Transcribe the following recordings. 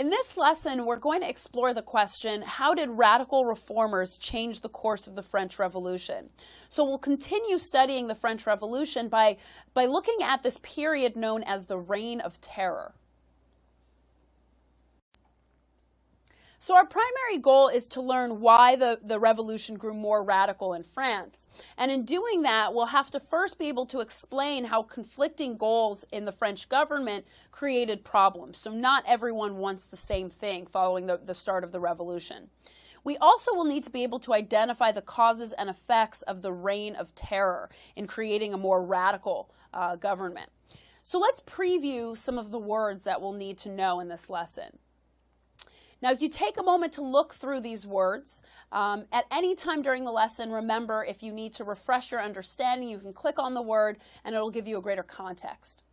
In this lesson, we're going to explore the question, how did radical reformers change the course of the French Revolution? So we'll continue studying the French Revolution by looking at this period known as the Reign of Terror. So our primary goal is to learn why the revolution grew more radical in France. And in doing that, we'll have to first be able to explain how conflicting goals in the French government created problems. So not everyone wants the same thing following the start of the revolution. We also will need to be able to identify the causes and effects of the Reign of Terror in creating a more radical government. So let's preview some of the words that we'll need to know in this lesson. Now, if you take a moment to look through these words, at any time during the lesson, remember, if you need to refresh your understanding, you can click on the word and it'll give you a greater context.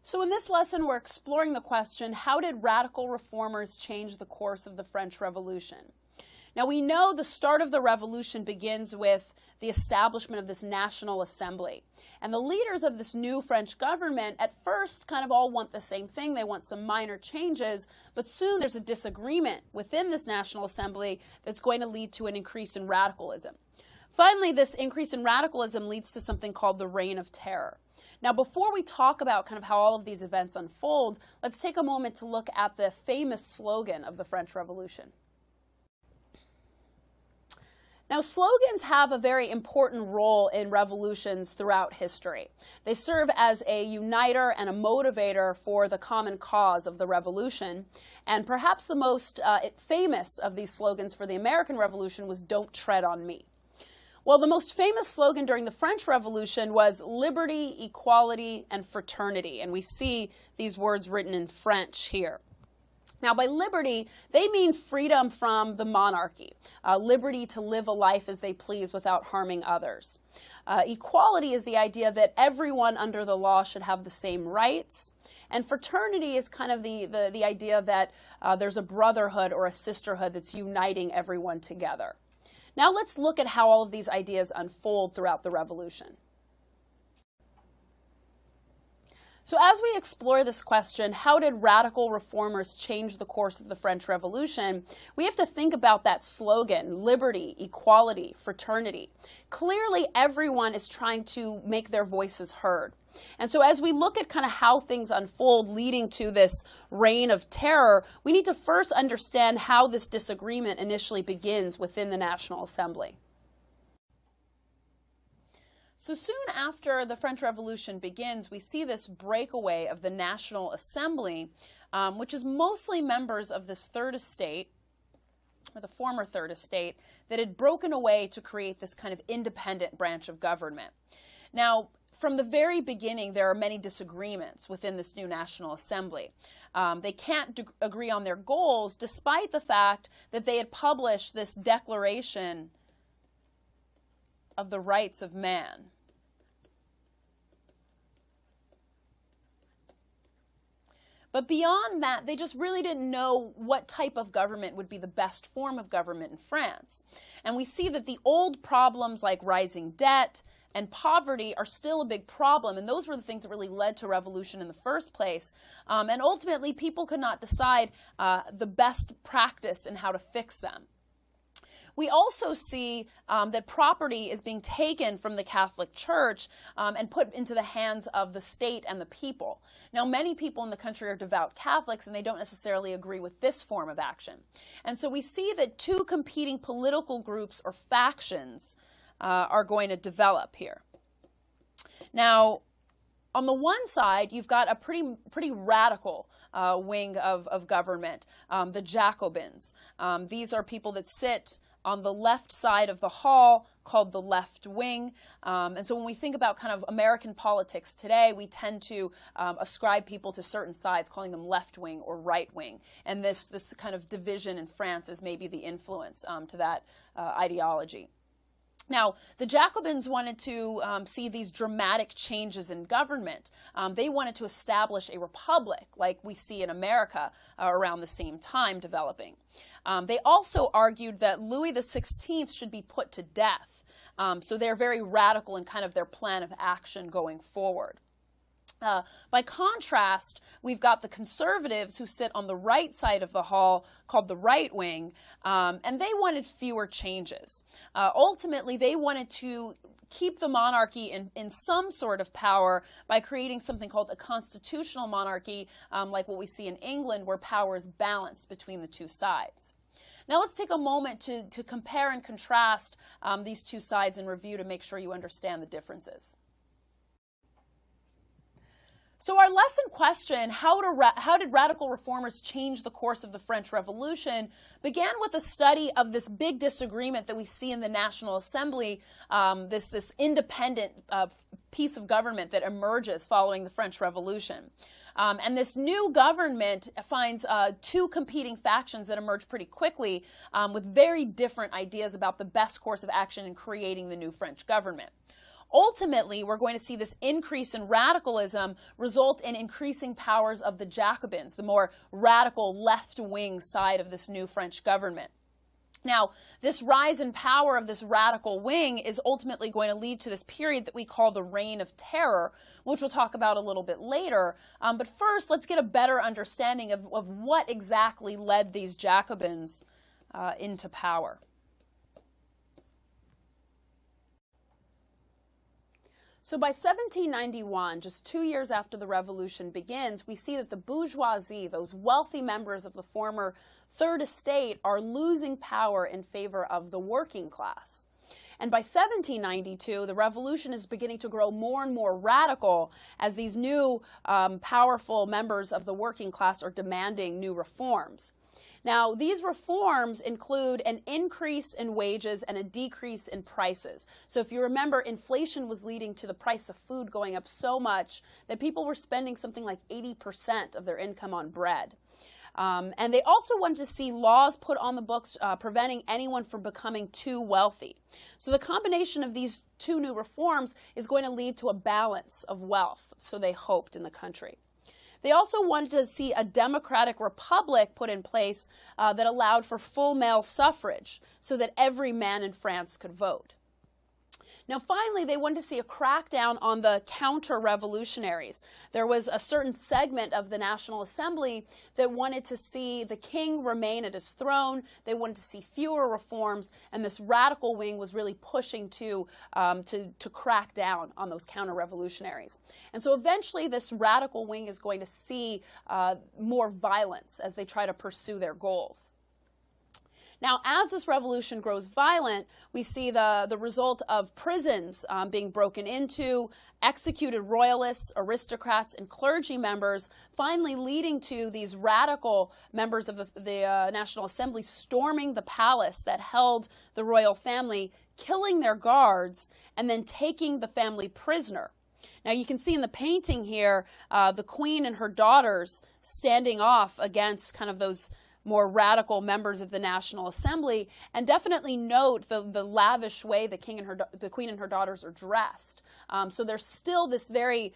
So in this lesson, we're exploring the question, how did radical reformers change the course of the French Revolution? Now, we know the start of the revolution begins with the establishment of this National Assembly. And the leaders of this new French government at first kind of all want the same thing. They want some minor changes, but soon there's a disagreement within this National Assembly that's going to lead to an increase in radicalism. Finally, this increase in radicalism leads to something called the Reign of Terror. Now, before we talk about kind of how all of these events unfold, let's take a moment to look at the famous slogan of the French Revolution. Now, slogans have a very important role in revolutions throughout history. They serve as a uniter and a motivator for the common cause of the revolution. And perhaps the most famous of these slogans for the American Revolution was "Don't tread on me." Well, the most famous slogan during the French Revolution was liberty, equality, and fraternity. And we see these words written in French here. Now, by liberty, they mean freedom from the monarchy, liberty to live a life as they please without harming others. Equality is the idea that everyone under the law should have the same rights. And fraternity is kind of the idea that there's a brotherhood or a sisterhood that's uniting everyone together. Now let's look at how all of these ideas unfold throughout the revolution. So as we explore this question, how did radical reformers change the course of the French Revolution, we have to think about that slogan, liberty, equality, fraternity. Clearly, everyone is trying to make their voices heard. And so as we look at kind of how things unfold leading to this reign of terror, we need to first understand how this disagreement initially begins within the National Assembly. So soon after the French Revolution begins, we see this breakaway of the National Assembly, which is mostly members of this Third Estate, or the former Third Estate, that had broken away to create this kind of independent branch of government. Now, from the very beginning, there are many disagreements within this new National Assembly. They can't agree on their goals, despite the fact that they had published this Declaration of the Rights of Man. But beyond that, they just really didn't know what type of government would be the best form of government in France. And we see that the old problems like rising debt and poverty are still a big problem, and those were the things that really led to revolution in the first place. And ultimately, people could not decide the best practice in how to fix them. We also see that property is being taken from the Catholic Church and put into the hands of the state and the people. Now, many people in the country are devout Catholics, and they don't necessarily agree with this form of action. And so we see that two competing political groups or factions are going to develop here. Now, on the one side, you've got a pretty radical wing of government, the Jacobins. These are people that sit on the left side of the hall, called the left wing. And so when we think about kind of American politics today, we tend to ascribe people to certain sides, calling them left wing or right wing. And this kind of division in France is maybe the influence to that ideology. Now, the Jacobins wanted to see these dramatic changes in government. They wanted to establish a republic like we see in America around the same time developing. They also argued that Louis XVI should be put to death. So they're very radical in kind of their plan of action going forward. By contrast, we've got the conservatives who sit on the right side of the hall, called the right wing, and they wanted fewer changes. Ultimately, they wanted to keep the monarchy in some sort of power by creating something called a constitutional monarchy, like what we see in England, where power is balanced between the two sides. Now let's take a moment to compare and contrast these two sides in review to make sure you understand the differences. So our lesson question, how did radical reformers change the course of the French Revolution, began with a study of this big disagreement that we see in the National Assembly, this independent piece of government that emerges following the French Revolution. And this new government finds two competing factions that emerge pretty quickly with very different ideas about the best course of action in creating the new French government. Ultimately, we're going to see this increase in radicalism result in increasing powers of the Jacobins, the more radical left-wing side of this new French government. Now, this rise in power of this radical wing is ultimately going to lead to this period that we call the Reign of Terror, which we'll talk about a little bit later. But first, let's get a better understanding of what exactly led these Jacobins into power. So by 1791, just 2 years after the revolution begins, we see that the bourgeoisie, those wealthy members of the former Third Estate, are losing power in favor of the working class. And by 1792, the revolution is beginning to grow more and more radical as these new powerful members of the working class are demanding new reforms. Now, these reforms include an increase in wages and a decrease in prices. So if you remember, inflation was leading to the price of food going up so much that people were spending something like 80% of their income on bread. And they also wanted to see laws put on the books preventing anyone from becoming too wealthy. So the combination of these two new reforms is going to lead to a balance of wealth, so they hoped, in the country. They also wanted to see a democratic republic put in place that allowed for full male suffrage so that every man in France could vote. Now, finally, they wanted to see a crackdown on the counter-revolutionaries. There was a certain segment of the National Assembly that wanted to see the king remain at his throne. They wanted to see fewer reforms, and this radical wing was really pushing to crack down on those counter-revolutionaries. And so eventually, this radical wing is going to see more violence as they try to pursue their goals. Now, as this revolution grows violent, we see the result of prisons being broken into, executed royalists, aristocrats, and clergy members, finally leading to these radical members of the National Assembly storming the palace that held the royal family, killing their guards, and then taking the family prisoner. Now, you can see in the painting here the queen and her daughters standing off against kind of those more radical members of the National Assembly, and definitely note the lavish way the queen and her daughters are dressed. So there's still this very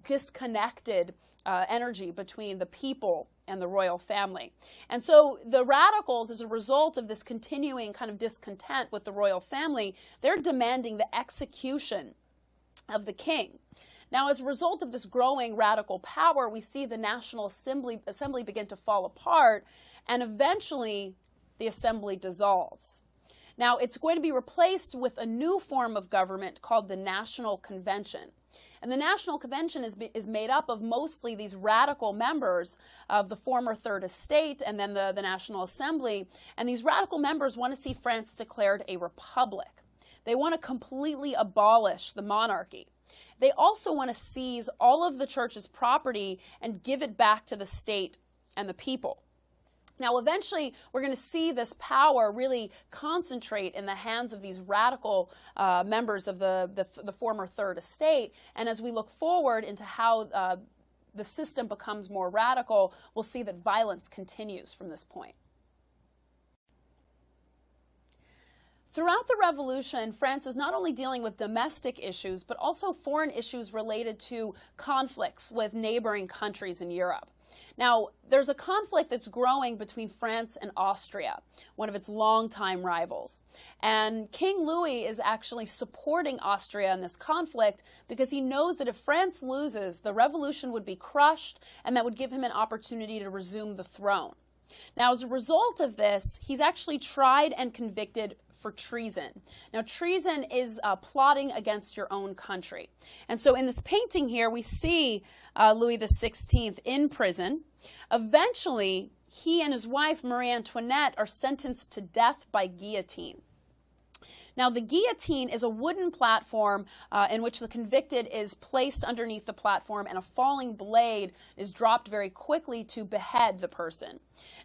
disconnected energy between the people and the royal family. And so the radicals, as a result of this continuing kind of discontent with the royal family, they're demanding the execution of the king. Now, as a result of this growing radical power, we see the National Assembly begin to fall apart, and eventually the Assembly dissolves. Now, it's going to be replaced with a new form of government called the National Convention. And the National Convention is made up of mostly these radical members of the former Third Estate and then the National Assembly. And these radical members want to see France declared a republic. They want to completely abolish the monarchy. They also want to seize all of the church's property and give it back to the state and the people. Now, eventually, we're going to see this power really concentrate in the hands of these radical members of the former Third Estate. And as we look forward into how the system becomes more radical, we'll see that violence continues from this point. Throughout the revolution, France is not only dealing with domestic issues, but also foreign issues related to conflicts with neighboring countries in Europe. Now, there's a conflict that's growing between France and Austria, one of its longtime rivals. And King Louis is actually supporting Austria in this conflict because he knows that if France loses, the revolution would be crushed, and that would give him an opportunity to resume the throne. Now, as a result of this, he's actually tried and convicted for treason. Now, treason is plotting against your own country. And so in this painting here, we see Louis XVI in prison. Eventually, he and his wife, Marie Antoinette, are sentenced to death by guillotine. Now, the guillotine is a wooden platform in which the convicted is placed underneath the platform, and a falling blade is dropped very quickly to behead the person.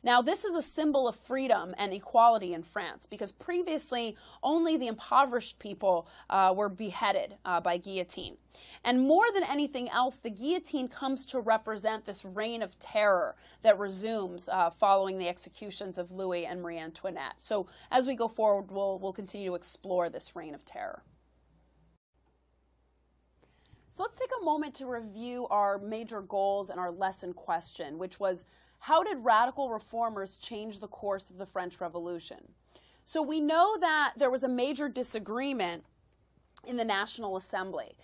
Now, this is a symbol of freedom and equality in France, because previously only the impoverished people were beheaded by guillotine. And more than anything else, the guillotine comes to represent this reign of terror that resumes following the executions of Louis and Marie Antoinette. So as we go forward, we'll continue to explore this reign of terror. So let's take a moment to review our major goals and our lesson question, which was, how did radical reformers change the course of the French Revolution? So we know that there was a major disagreement in the National Assembly.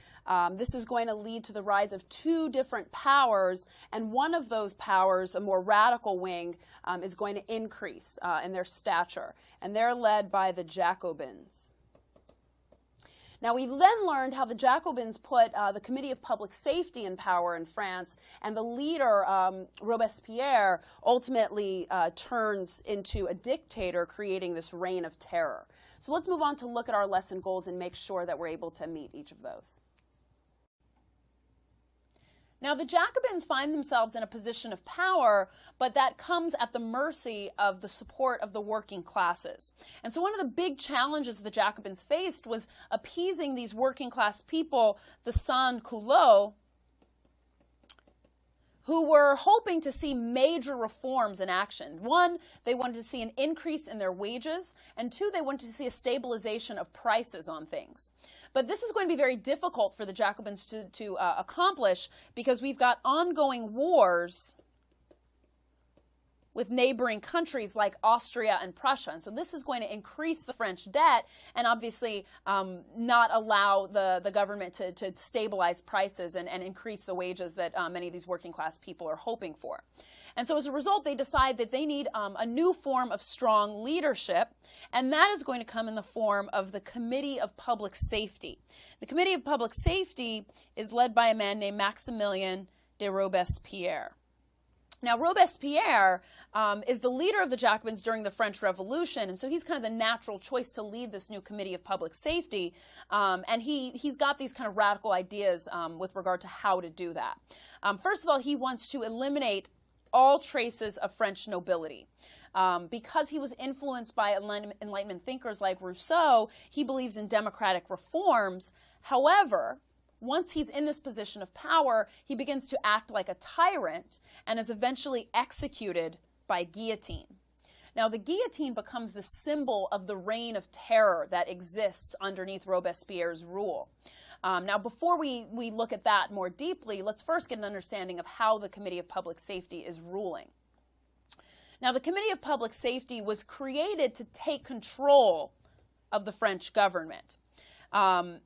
This is going to lead to the rise of two different powers, and one of those powers, a more radical wing, is going to increase in their stature, and they're led by the Jacobins. Now, we then learned how the Jacobins put the Committee of Public Safety in power in France, and the leader, Robespierre, ultimately turns into a dictator, creating this reign of terror. So let's move on to look at our lesson goals and make sure that we're able to meet each of those. Now, the Jacobins find themselves in a position of power, but that comes at the mercy of the support of the working classes. And so one of the big challenges the Jacobins faced was appeasing these working class people, the sans-culottes, who were hoping to see major reforms in action. One, they wanted to see an increase in their wages, and two, they wanted to see a stabilization of prices on things. But this is going to be very difficult for the Jacobins to accomplish, because we've got ongoing wars with neighboring countries like Austria and Prussia. And so this is going to increase the French debt and obviously not allow the government to stabilize prices and increase the wages that many of these working class people are hoping for. And so as a result, they decide that they need a new form of strong leadership, and that is going to come in the form of the Committee of Public Safety. The Committee of Public Safety is led by a man named Maximilien de Robespierre. Now, Robespierre is the leader of the Jacobins during the French Revolution, and so he's kind of the natural choice to lead this new Committee of Public Safety, and he's got these kind of radical ideas with regard to how to do that. First of all, he wants to eliminate all traces of French nobility. Because he was influenced by Enlightenment thinkers like Rousseau, he believes in democratic reforms. However, once he's in this position of power, he begins to act like a tyrant and is eventually executed by guillotine. Now, the guillotine becomes the symbol of the reign of terror that exists underneath Robespierre's rule. Now, before we look at that more deeply, let's first get an understanding of how the Committee of Public Safety is ruling. Now, the Committee of Public Safety was created to take control of the French government.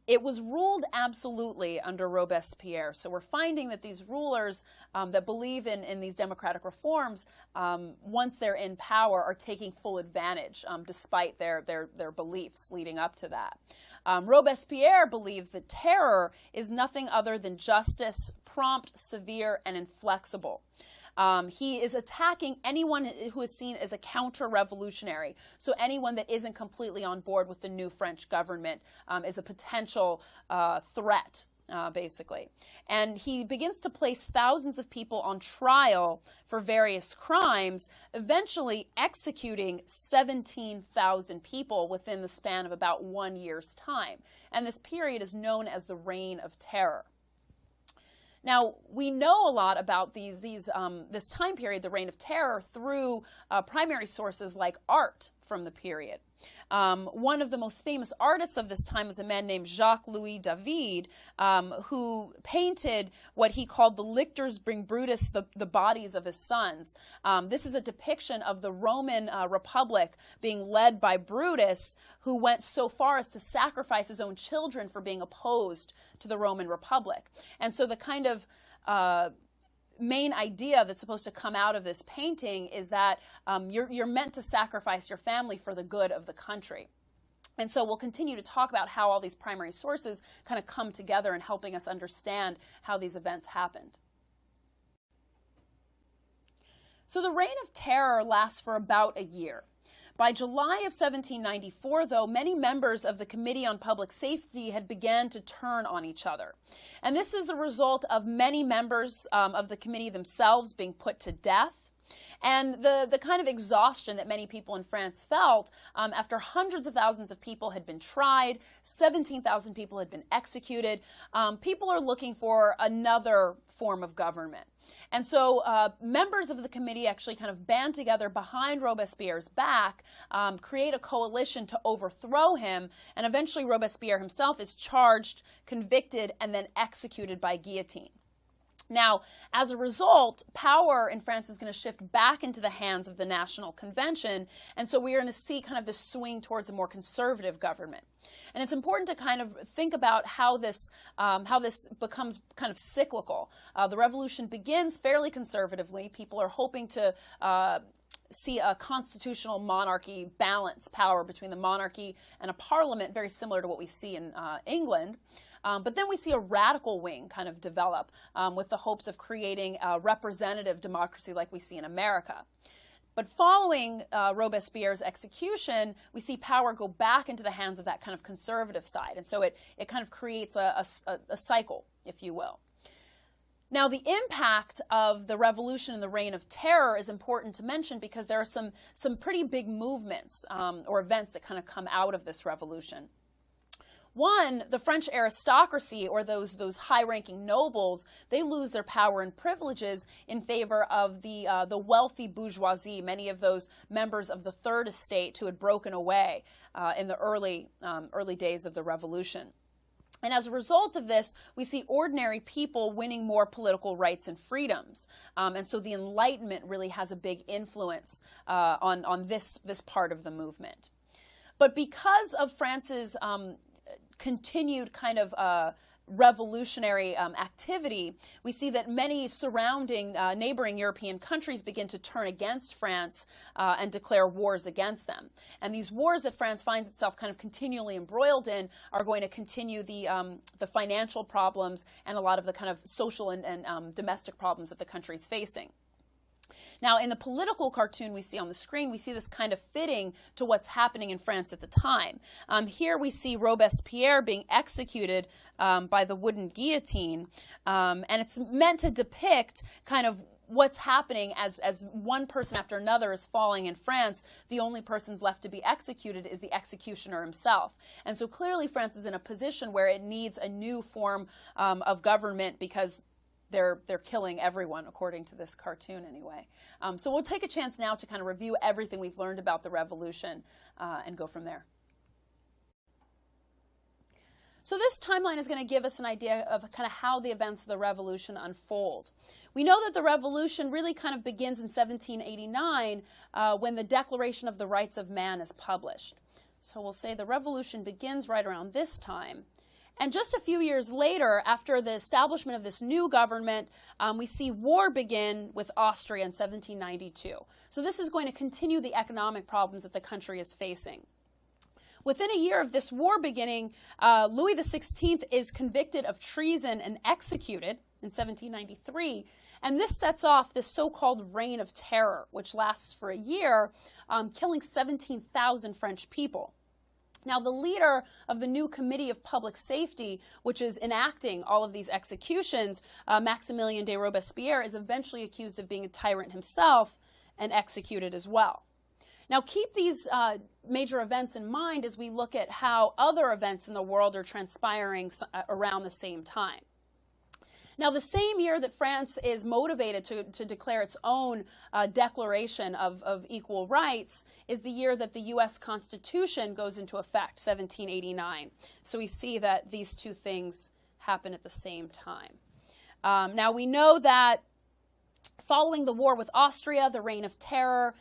It was ruled absolutely under Robespierre. So we're finding that these rulers that believe in these democratic reforms, once they're in power, are taking full advantage despite their beliefs leading up to that. Robespierre believes that terror is nothing other than justice, prompt, severe, and inflexible. He is attacking anyone who is seen as a counter-revolutionary. So anyone that isn't completely on board with the new French government is a potential threat, basically. And he begins to place thousands of people on trial for various crimes, eventually executing 17,000 people within the span of about 1 year's time. And this period is known as the Reign of Terror. Now, we know a lot about this time period, the Reign of Terror, through primary sources like art from the period. One of the most famous artists of this time was a man named Jacques-Louis David, who painted what he called the lictors bring Brutus the bodies of his sons. This is a depiction of the Roman Republic being led by Brutus, who went so far as to sacrifice his own children for being opposed to the Roman Republic. And so the kind of main idea that's supposed to come out of this painting is that you're meant to sacrifice your family for the good of the country. And so we'll continue to talk about how all these primary sources kind of come together in helping us understand how these events happened. So the Reign of Terror lasts for about a year. By July of 1794, though, many members of the Committee on Public Safety had begun to turn on each other. And this is the result of many members of the committee themselves being put to death, and the kind of exhaustion that many people in France felt after hundreds of thousands of people had been tried, 17,000 people had been executed. People are looking for another form of government. And so members of the committee actually kind of band together behind Robespierre's back, create a coalition to overthrow him, and eventually Robespierre himself is charged, convicted, and then executed by guillotine. Now, as a result, power in France is going to shift back into the hands of the National Convention, and so we are going to see kind of this swing towards a more conservative government. And it's important to kind of think about how this becomes kind of cyclical. The revolution begins fairly conservatively. People are hoping to see a constitutional monarchy balance power between the monarchy and a parliament, very similar to what we see in England. But then we see a radical wing kind of develop with the hopes of creating a representative democracy like we see in America. But following Robespierre's execution, we see power go back into the hands of that kind of conservative side. And so it kind of creates a cycle, if you will. Now, the impact of the revolution and the Reign of Terror is important to mention because there are some pretty big movements or events that kind of come out of this revolution. One, the French aristocracy, or those high-ranking nobles, they lose their power and privileges in favor of the wealthy bourgeoisie, many of those members of the Third Estate who had broken away in the early days of the revolution. And as a result of this, we see ordinary people winning more political rights and freedoms. And so the Enlightenment really has a big influence on this part of the movement. But because of France's continued kind of revolutionary activity, we see that many surrounding neighboring European countries begin to turn against France and declare wars against them. And these wars that France finds itself kind of continually embroiled in are going to continue the financial problems and a lot of the kind of social and domestic problems that the country is facing. Now, in the political cartoon we see on the screen, we see this kind of fitting to what's happening in France at the time. Here we see Robespierre being executed by the wooden guillotine, and it's meant to depict kind of what's happening as one person after another is falling in France. The only person's left to be executed is the executioner himself. And so clearly France is in a position where it needs a new form of government because they're killing everyone, according to this cartoon anyway. So we'll take a chance now to kind of review everything we've learned about the revolution and go from there. So this timeline is going to give us an idea of kind of how the events of the revolution unfold. We know that the revolution really kind of begins in 1789 when the Declaration of the Rights of Man is published. So we'll say the revolution begins right around this time. And just a few years later, after the establishment of this new government, we see war begin with Austria in 1792. So this is going to continue the economic problems that the country is facing. Within a year of this war beginning, Louis XVI is convicted of treason and executed in 1793. And this sets off this so-called Reign of Terror, which lasts for a year, killing 17,000 French people. Now, the leader of the new Committee of Public Safety, which is enacting all of these executions, Maximilien de Robespierre, is eventually accused of being a tyrant himself and executed as well. Now, keep these major events in mind as we look at how other events in the world are transpiring around the same time. Now, the same year that France is motivated to declare its own declaration of equal rights is the year that the U.S. Constitution goes into effect, 1789. So we see that these two things happen at the same time. Now, we know that following the war with Austria, the Reign of Terror,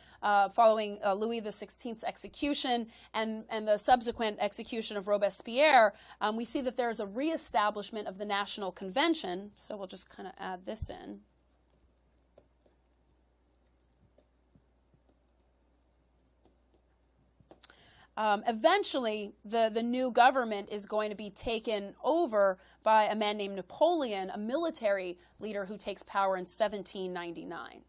following Louis XVI's execution and the subsequent execution of Robespierre, we see that there is a reestablishment of the National Convention. So we'll just kind of add this in. Eventually, the new government is going to be taken over by a man named Napoleon, a military leader who takes power in 1799.